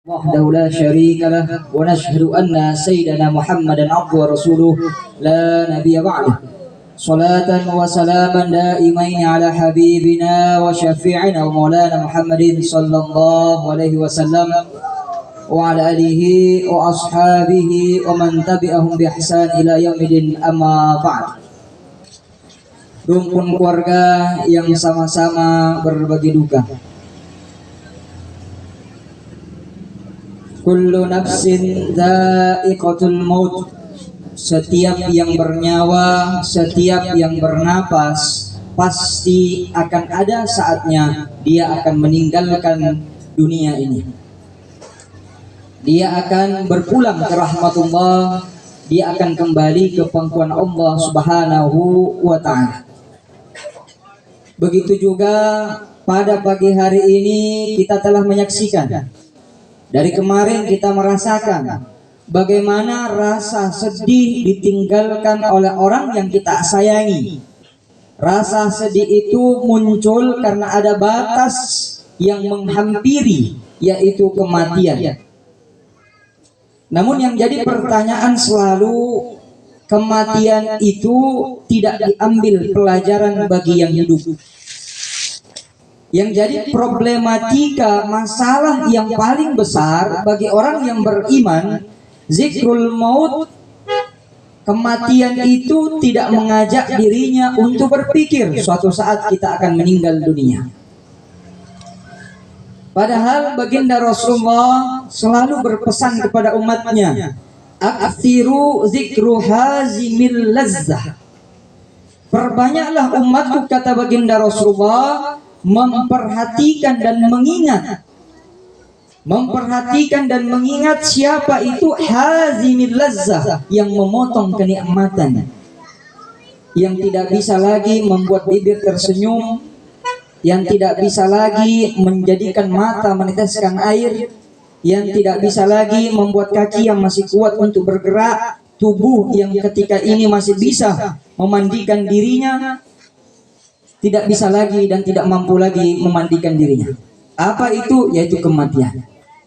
وحده لا شريك له ونشهد أن سيدنا محمدا عبده ورسوله لا نبي بعده صلاة وسلاما دائمين على حبيبنا وشفيعنا ومولانا محمد صلى الله عليه وسلم وعلى آله وأصحابه ومن تبعهم بإحسان إلى يوم الدين أما بعد. Rumpun keluarga yang sama-sama berbagi duka. Kullu nafsin dha'iqatul maut. Setiap yang bernyawa, setiap yang bernapas, pasti akan ada saatnya dia akan meninggalkan dunia ini. Dia akan berpulang ke rahmatullah, dia akan kembali ke pangkuan Allah Subhanahu wa ta'ala. Begitu juga pada pagi hari ini kita telah menyaksikan. Dari kemarin kita merasakan bagaimana rasa sedih ditinggalkan oleh orang yang kita sayangi. Rasa sedih itu muncul karena ada batas yang menghampiri, yaitu kematian. Namun yang jadi pertanyaan selalu, kematian itu tidak diambil pelajaran bagi yang hidup. Yang jadi problematika, masalah yang paling besar bagi orang yang beriman, zikrul maut, kematian itu tidak mengajak dirinya untuk berpikir suatu saat kita akan meninggal dunia. Padahal baginda Rasulullah selalu berpesan kepada umatnya, aktsiru zikru hazimil lazzah. Perbanyaklah umatku, kata baginda Rasulullah, memperhatikan dan mengingat siapa itu hazimil lazzah, yang memotong kenikmatan, yang tidak bisa lagi membuat bibir tersenyum, yang tidak bisa lagi menjadikan mata meneteskan air, yang tidak bisa lagi membuat kaki yang masih kuat untuk bergerak, tubuh yang ketika ini masih bisa memandikan dirinya, tidak bisa lagi dan tidak mampu lagi memandikan dirinya. Apa itu? Yaitu kematian.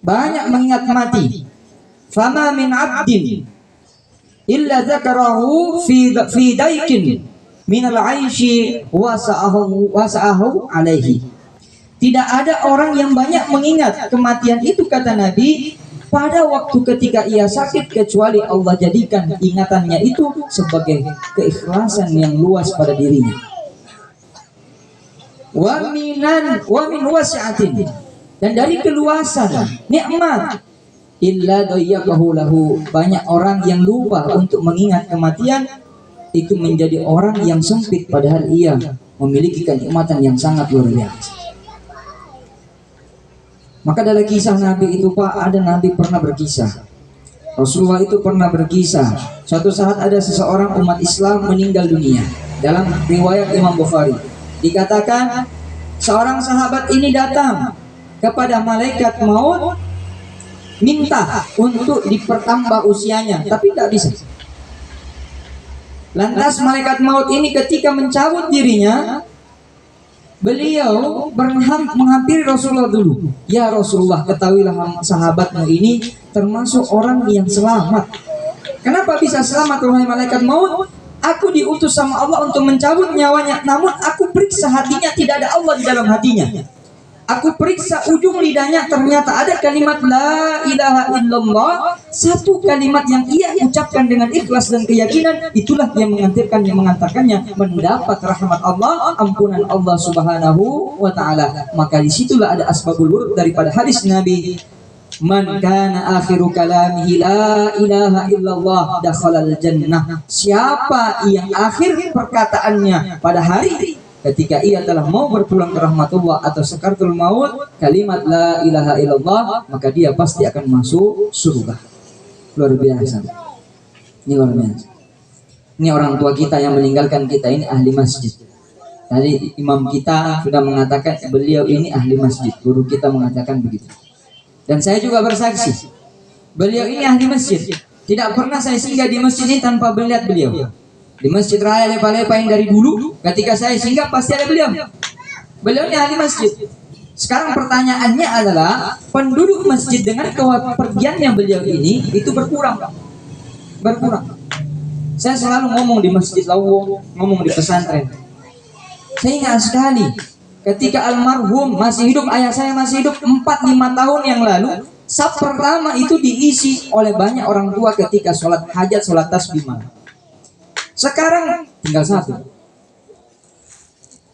Banyak mengingat mati. Fama min abdin illa dzakarahu fi daikin minal aishi wasa'ahu alaihi. Tidak ada orang yang banyak mengingat kematian itu, kata Nabi, pada waktu ketika ia sakit, kecuali Allah jadikan ingatannya itu sebagai keikhlasan yang luas pada dirinya. Wa min wasi'atin, dan dari keluasan nikmat, illa dayyaqahu lahu. Banyak orang yang lupa untuk mengingat kematian, itu menjadi orang yang sempit, padahal ia memiliki kenikmatan yang sangat luar biasa. Maka dalam kisah Nabi itu, Pak, ada Nabi pernah berkisah, Rasulullah itu pernah berkisah, suatu saat ada seseorang umat Islam meninggal dunia. Dalam riwayat Imam Bukhari dikatakan, seorang sahabat ini datang kepada malaikat maut, minta untuk dipertambah usianya, tapi tidak bisa. Lantas malaikat maut ini ketika mencabut dirinya, beliau menghampiri Rasulullah dulu. Ya Rasulullah, ketahuilah sahabatmu ini termasuk orang yang selamat. Kenapa bisa selamat, wahai malaikat maut? Aku diutus sama Allah untuk mencabut nyawanya, namun aku periksa hatinya, tidak ada Allah di dalam hatinya. Aku periksa ujung lidahnya, ternyata ada kalimat la ilaha illallah, satu kalimat yang ia ucapkan dengan ikhlas dan keyakinan, itulah yang mengantarkannya mendapat rahmat Allah, ampunan Allah Subhanahu wa ta'ala. Maka disitulah ada asbabul wurud daripada hadis Nabi, man kana akhiru kalamihi la ilaha illallah dakhalal jannah. Siapa yang akhir perkataannya pada hari ketika ia telah mau berpulang ke rahmatullah atau sakaratul maut, kalimat la ilaha illallah, maka dia pasti akan masuk surga. Luar biasa. Ini luar biasa. Ini orang tua kita yang meninggalkan kita ini ahli masjid. Tadi imam kita sudah mengatakan beliau ini ahli masjid. Guru kita mengatakan begitu. Dan saya juga bersaksi, beliau ini ahli masjid. Tidak pernah saya singgah di masjid ini tanpa melihat beliau. Di Masjid Raya Lepa-Lepa yang dari dulu, ketika saya singgah pasti ada beliau. Beliau ini ahli masjid. Sekarang pertanyaannya adalah penduduk masjid dengan kepergiannya beliau ini itu berkurang, Pak. Berkurang. Saya selalu ngomong di Masjid Lawang, ngomong di pesantren. Saya ingat sekali ketika almarhum masih hidup, ayah saya masih hidup 4-5 tahun yang lalu, saf pertama itu diisi oleh banyak orang tua ketika sholat hajat, sholat tasbih malam. Sekarang tinggal satu.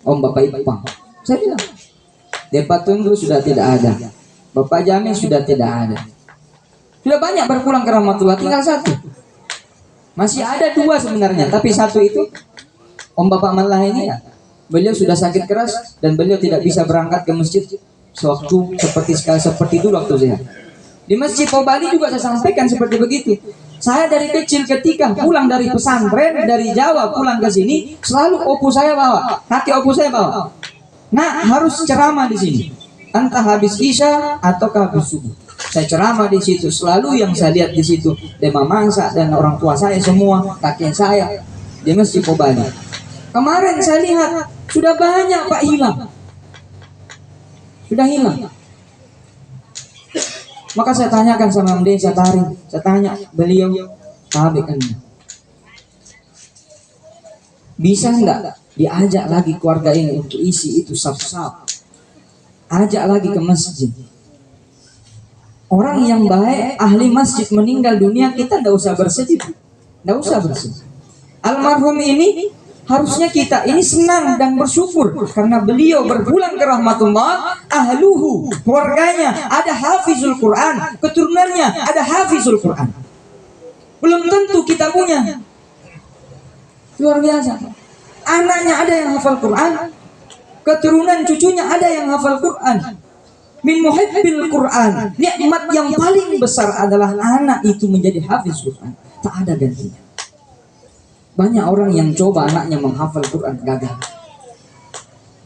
Om Bapak Ipang. Saya bilang, Depa Tunggu sudah tidak ada. Bapak Jamil sudah tidak ada. Sudah banyak berpulang ke rahmatullah, tinggal satu. Masih ada 2 sebenarnya, tapi satu itu Om Bapak Malah ini ya. Beliau sudah sakit keras dan beliau tidak bisa berangkat ke masjid sewaktu seperti dulu waktu sehat. Di Masjid Pobali juga saya sampaikan seperti begitu. Saya dari kecil ketika pulang dari pesantren dari Jawa pulang ke sini, selalu opu saya bawa, kakek opu saya bawa. Nah, harus ceramah di sini. Entah habis Isya atau habis subuh. Saya ceramah di situ, selalu yang saya lihat di situ Dema Mangsa dan orang tua saya semua, kakek saya di Masjid Pobali. Kemarin saya lihat sudah banyak Pak hilang. Sudah hilang. Maka saya tanyakan sama Mde, saya tanya beliau, kan bisa enggak diajak lagi keluarga ini untuk isi itu saf-saf, ajak lagi ke masjid. Orang yang baik, ahli masjid meninggal dunia, kita tidak usah bersedih, tidak usah bersedih. Almarhum ini harusnya kita ini senang dan bersyukur karena beliau berpulang ke rahmatullah, ahluhu, keluarganya ada hafizul Quran, keturunannya ada hafizul Quran. Belum tentu kita punya. Luar biasa. Anaknya ada yang hafal Quran, keturunan cucunya ada yang hafal Quran. Min muhibbil Quran, nikmat yang paling besar adalah anak itu menjadi hafiz Quran, tak ada gantinya. Banyak orang yang coba anaknya menghafal Quran, gagal.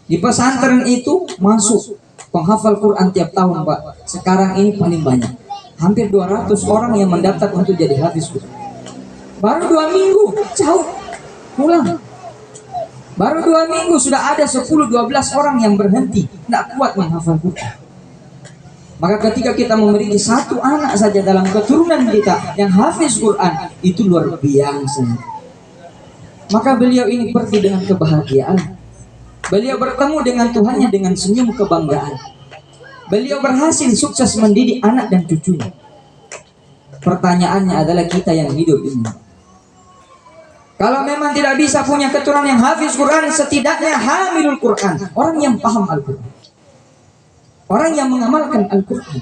Di pesantren itu masuk penghafal Quran tiap tahun, Pak. Sekarang ini paling banyak, hampir 200 orang yang mendaftar untuk jadi hafiz Quran. Baru 2 minggu jauh pulang. Baru 2 minggu sudah ada 10-12 orang yang berhenti, tidak kuat menghafal Quran. Maka ketika kita memiliki satu anak saja dalam keturunan kita yang hafiz Quran, itu luar biasa. Maka beliau ini pergi dengan kebahagiaan. Beliau bertemu dengan Tuhannya dengan senyum kebanggaan. Beliau berhasil sukses mendidik anak dan cucunya. Pertanyaannya adalah kita yang hidup ini, kalau memang tidak bisa punya keturunan yang hafiz Quran, setidaknya hamilul Quran, orang yang paham Al-Quran, orang yang mengamalkan Al-Quran.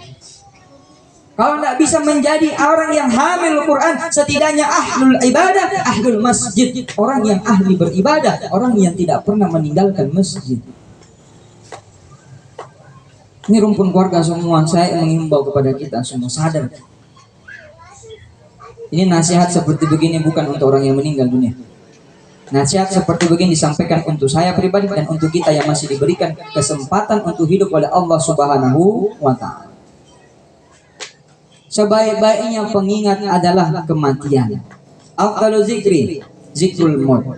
Kalau tidak bisa menjadi orang yang hamil Quran, setidaknya ahlul ibadah, ahlul masjid, orang yang ahli beribadah, orang yang tidak pernah meninggalkan masjid. Ini rumpun keluarga semua, saya mengimbau kepada kita semua sadar. Ini nasihat seperti begini bukan untuk orang yang meninggal dunia. Nasihat seperti begini disampaikan untuk saya pribadi dan untuk kita yang masih diberikan kesempatan untuk hidup oleh Allah Subhanahu wa Ta'ala. Sebaik-baiknya pengingat adalah kematian. Afdalu zikri, zikrul maut.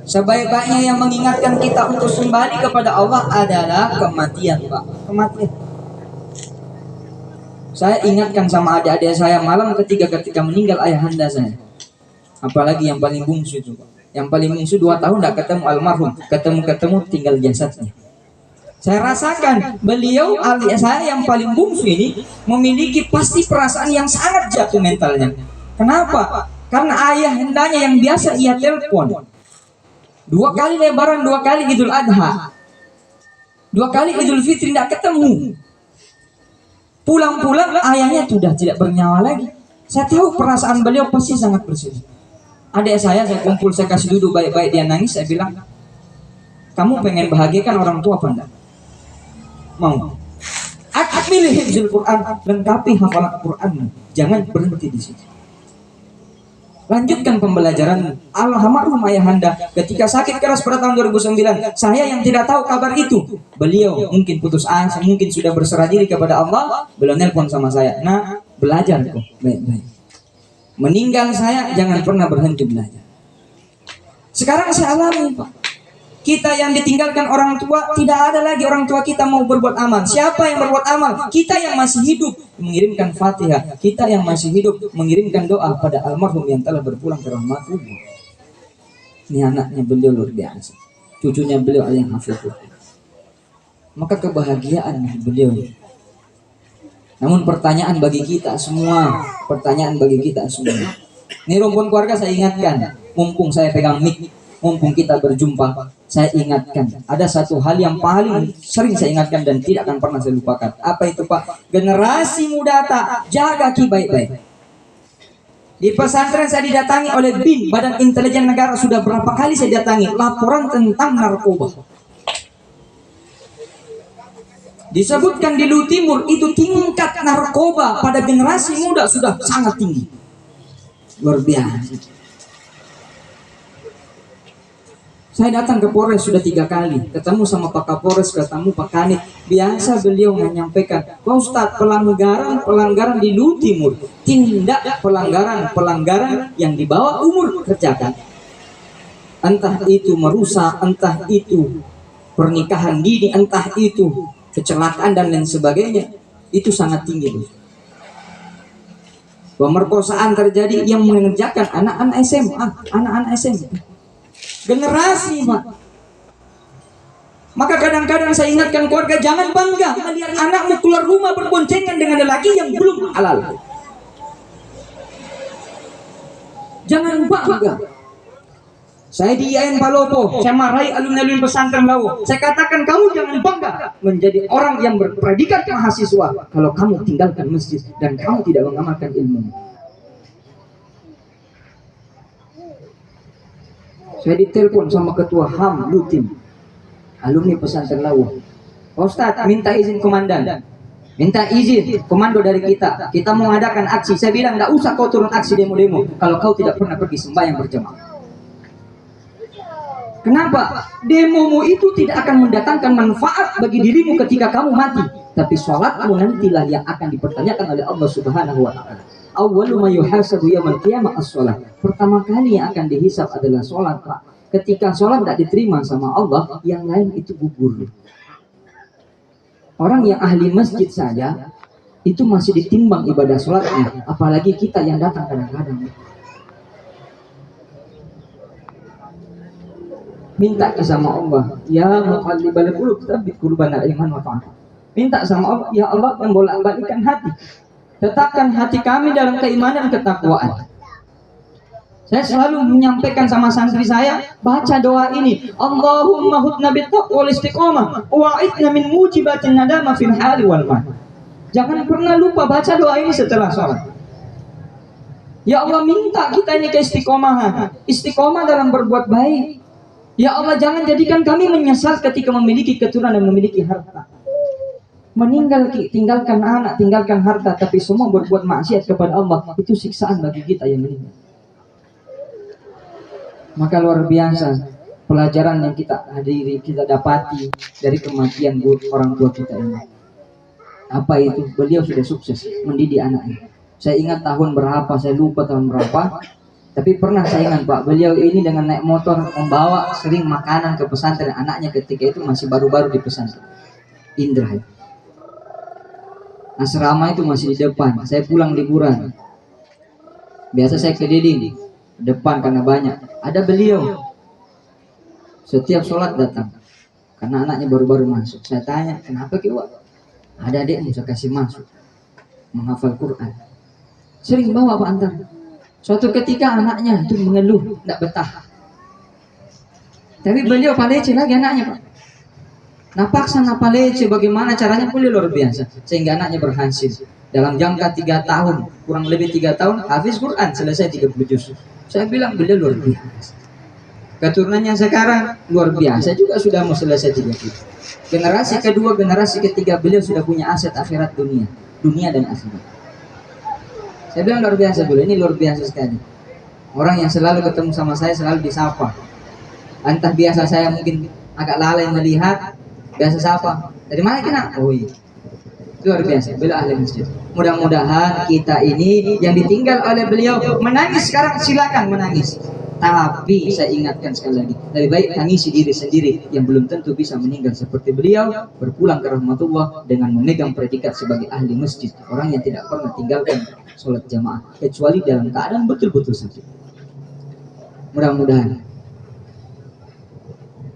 Sebaik-baiknya yang mengingatkan kita untuk kembali kepada Allah adalah kematian, Pak. Kematian. Saya ingatkan sama adik-adik saya malam ketika meninggal ayahanda saya. Apalagi yang paling bungsu itu, Pak. Yang paling bungsu 2 tahun tidak ketemu almarhum, ketemu tinggal jasadnya. Saya rasakan beliau adik saya yang paling bungsu ini memiliki pasti perasaan yang sangat jatuh mentalnya. Kenapa? Karena ayah hendaknya yang biasa ia telepon 2 kali Lebaran, 2 kali Idul Adha, 2 kali Idul Fitri tidak ketemu. Pulang-pulang ayahnya sudah tidak bernyawa lagi. Saya tahu perasaan beliau pasti sangat bersedih. Adik saya kumpul, saya kasih duduk baik-baik, dia nangis. Saya bilang, kamu pengen bahagiakan orang tua apa enggak? Mau. Akmil hifzul Quran, lengkapi hafalan Quran. Jangan berhenti di situ. Lanjutkan pembelajaran. Almarhum ayahanda ketika sakit keras pada tahun 2009, saya yang tidak tahu kabar itu, beliau mungkin putus asa, mungkin sudah berserah diri kepada Allah. Beliau nelpon sama saya, nah belajar kok baik-baik. Meninggal saya jangan pernah berhenti belajar. Sekarang saya alami, Pak. Kita yang ditinggalkan orang tua, tidak ada lagi orang tua kita mau berbuat amal. Siapa yang berbuat amal? Kita yang masih hidup mengirimkan Fatihah. Kita yang masih hidup mengirimkan doa pada almarhum yang telah berpulang ke rahmatullah. Ini anaknya beliau luar biasa. Cucunya beliau yang hafal Quran. Maka kebahagiaan beliau. Namun pertanyaan bagi kita semua, Ini rumpun keluarga saya ingatkan, mumpung saya pegang mic, mumpung kita berjumpa, saya ingatkan. Ada satu hal yang paling sering saya ingatkan dan tidak akan pernah saya lupakan. Apa itu Pak? Generasi muda tak jaga ki baik-baik. Di pesantren saya didatangi oleh BIN, Badan Intelijen Negara, sudah berapa kali saya datangi laporan tentang narkoba. Disebutkan di Lu Timur itu tingkat narkoba pada generasi muda sudah sangat tinggi. Luar biasa. Saya datang ke Polres sudah 3 kali, ketemu sama Pak Kapolres, ketemu Pak Kanit. Biasa beliau menyampaikan, Pak Ustadz, pelanggaran di Lu Timur, tindak pelanggaran yang di bawah umur kerjakan. Entah itu merusak, entah itu pernikahan dini, entah itu kecelakaan dan lain sebagainya, itu sangat tinggi. Pemerkosaan terjadi yang mengerjakan anak-anak SMA. Generasi Pak. Maka kadang-kadang saya ingatkan keluarga, jangan bangga melihat anakmu keluar rumah berboncengan dengan lelaki yang belum halal. Jangan bangga. Saya di IAIN Palopo, saya marahi alumni pesantren Lawo. Saya katakan, kamu jangan bangga menjadi orang yang berpredikat mahasiswa kalau kamu tinggalkan masjid dan kamu tidak mengamalkan ilmu. Saya ditelepon sama ketua HAM Lutim, alumni pesantren Lawu. Ustadz, minta izin komandan, minta izin komando dari kita. Kita mau mengadakan aksi. Saya bilang, nggak usah kau turun aksi demo-demo kalau kau tidak pernah pergi sembahyang berjamaah. Kenapa? Demomu itu tidak akan mendatangkan manfaat bagi dirimu ketika kamu mati, tapi sholatmu nantilah yang akan dipertanyakan oleh Allah Subhanahu wa Ta'ala. Awwalu ma yuhasabu yaumal qiyamah as-shalah. Pertama kali yang akan dihisab adalah sholat, Pak. Ketika sholat tidak diterima sama Allah, yang lain itu gugur. Orang yang ahli masjid saja itu masih ditimbang ibadah sholatnya, apalagi kita yang datang kadang-kadang. Minta sama Allah, ya muqallibal qulub, tsabbit qulubana iman wa ta'at. Minta sama Allah, ya Allah yang bolak-balikkan hati, tetapkan hati kami dalam keimanan ketakwaan. Saya selalu menyampaikan sama santri saya, baca doa ini, Allahumma hudna bittaqwa wal istiqamah wa'idna min mujibatin nadama fil hali wal mal. Jangan pernah lupa baca doa ini setelah sholat. Ya Allah, minta kita ini keistiqomahan, istiqomah dalam berbuat baik. Ya Allah, jangan jadikan kami menyesal ketika memiliki keturunan dan memiliki harta. Tinggalkan anak, tinggalkan harta, tapi semua berbuat maksiat kepada Allah, itu siksaan bagi kita yang meninggal. Maka luar biasa pelajaran yang kita hadiri, kita dapati dari kematian orang tua kita ini. Apa itu? Beliau sudah sukses mendidik anaknya. Saya ingat tahun berapa, saya lupa tahun berapa, tapi pernah saya ingat Pak, beliau ini dengan naik motor membawa sering makanan ke pesantren anaknya ketika itu masih baru-baru di pesantren Indra. Asrama itu masih di depan. Saya pulang liburan, biasa saya keliling depan karena banyak. Ada beliau setiap sholat datang karena anaknya baru-baru masuk. Saya tanya, kenapa kiwa? Ada adikmu saya kasih masuk menghafal Quran. Sering bawa Pak antar. Suatu ketika anaknya itu mengeluh, tidak betah. Tapi beliau palece lagi anaknya Pak. Napaksa napalece, bagaimana caranya beliau luar biasa. Sehingga anaknya berhasil. Dalam jangka 3 tahun, kurang lebih 3 tahun, hafiz Quran, selesai 30 juz. Saya bilang beliau luar biasa. Keturunannya sekarang luar biasa juga sudah mau selesai 3 juz. Generasi kedua, generasi ketiga beliau sudah punya aset akhirat dunia dan akhirat. Saya bilang luar biasa beliau, ini luar biasa sekali. Orang yang selalu ketemu sama saya selalu disapa. Entah biasa saya mungkin agak lalai melihat, biasa sapa. Dari mana kena? Oh iya. Luar biasa, beliau ahli masjid. Mudah-mudahan kita ini yang ditinggal oleh beliau menangis sekarang, silakan menangis. Tapi saya ingatkan sekali lagi, lebih baik tangisi diri sendiri yang belum tentu bisa meninggal seperti beliau, berpulang ke rahmatullah dengan memegang predikat sebagai ahli masjid, orang yang tidak pernah tinggalkan sholat jamaah kecuali dalam keadaan betul-betul sakit. Mudah-mudahan.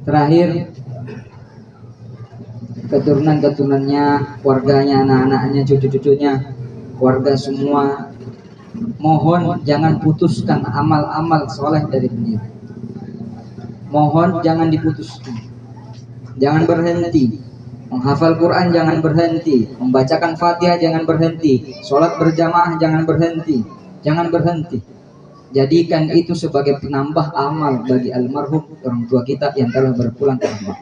Terakhir, keturunan-keturunannya, keluarganya, anak-anaknya, cucu-cucunya, keluarga semua, mohon jangan putuskan amal-amal soleh dari beliau. Mohon jangan diputuskan, jangan berhenti. Menghafal Quran jangan berhenti, membacakan Fatihah jangan berhenti, sholat berjamaah jangan berhenti, jangan berhenti. Jadikan itu sebagai penambah amal bagi almarhum orang tua kita yang telah berpulang ke rahmat.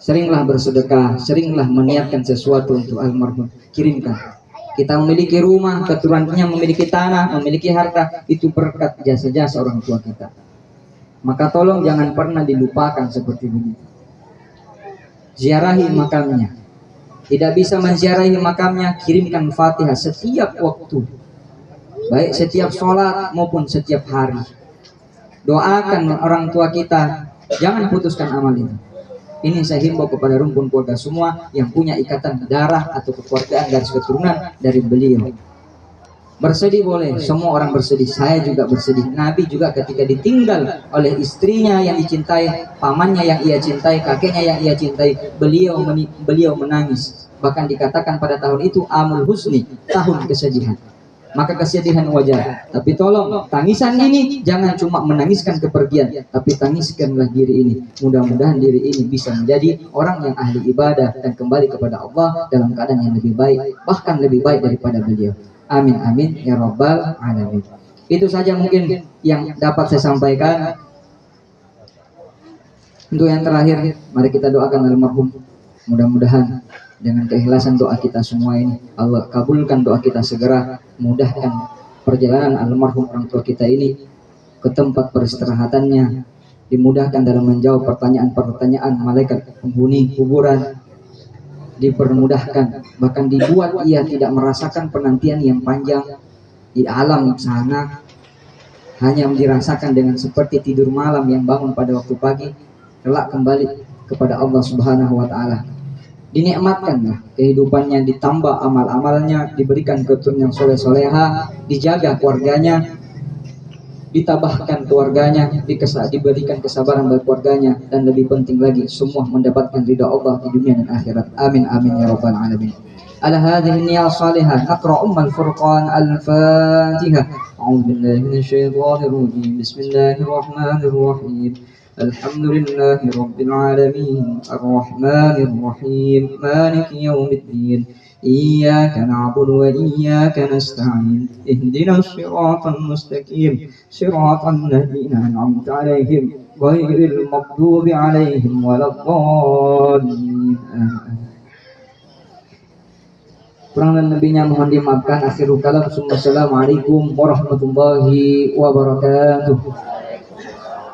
Seringlah bersedekah, seringlah meniatkan sesuatu untuk almarhum, kirimkan. Kita memiliki rumah, keturunannya memiliki tanah, memiliki harta, itu berkat jasa-jasa orang tua kita. Maka tolong jangan pernah dilupakan seperti ini. Ziarahi makamnya. Tidak bisa menziarahi makamnya, kirimkan Fatihah setiap waktu, baik setiap sholat maupun setiap hari. Doakan orang tua kita, jangan putuskan amal itu. Ini saya himbau kepada rumpun keluarga semua yang punya ikatan darah atau kekeluargaan garis keturunan dari beliau. Bersedih boleh, semua orang bersedih, saya juga bersedih. Nabi juga ketika ditinggal oleh istrinya yang dicintai, pamannya yang ia cintai, kakeknya yang ia cintai, beliau menangis. Bahkan dikatakan pada tahun itu amul husni, tahun kesedihan. Maka kesedihan wajar, tapi tolong tangisan ini jangan cuma menangiskan kepergian, tapi tangiskanlah diri ini. Mudah-mudahan diri ini bisa menjadi orang yang ahli ibadah dan kembali kepada Allah dalam keadaan yang lebih baik, bahkan lebih baik daripada beliau. Amin amin ya rabbal alamin. Itu saja mungkin yang dapat saya sampaikan. Untuk yang terakhir, mari kita doakan almarhum. Mudah-mudahan dengan keikhlasan doa kita semua ini, Allah kabulkan doa kita segera, mudahkan perjalanan almarhum orang tua kita ini ke tempat peristirahatannya, dimudahkan dalam menjawab pertanyaan-pertanyaan malaikat penghuni kuburan, dipermudahkan, bahkan dibuat ia tidak merasakan penantian yang panjang di alam sana, hanya dirasakan dengan seperti tidur malam yang bangun pada waktu pagi, kelak kembali kepada Allah Subhanahu wa Ta'ala. Dinikmatkanlah kehidupannya, ditambah amal-amalnya, diberikan keturunan yang soleh-soleha, dijaga keluarganya, ditabahkan keluarganya, diberikan kesabaran bagi keluarganya, dan lebih penting lagi semua mendapatkan ridha Allah di dunia dan akhirat. Amin amin ya rabbal alamin. Ala hadhihi niyya salihah naqra al-furqan al-fatihah. A'udzu billahi minasyaitonir rajim. Bismillahirrahmanirrahim. Alhamdulillahi rabbil alamin. Arrahmanir rahim. Maliki yaumiddin. إياك نعبد وإياك نستعين اهدنا الصراط المستقيم صراط الذين أنعمت عليهم غير المغضوب عليهم ولا الضالين. Kurang dan lebihnya mohon dimaafkan. Akhirul kalam. Assalamualaikum warahmatullahi wabarakatuh.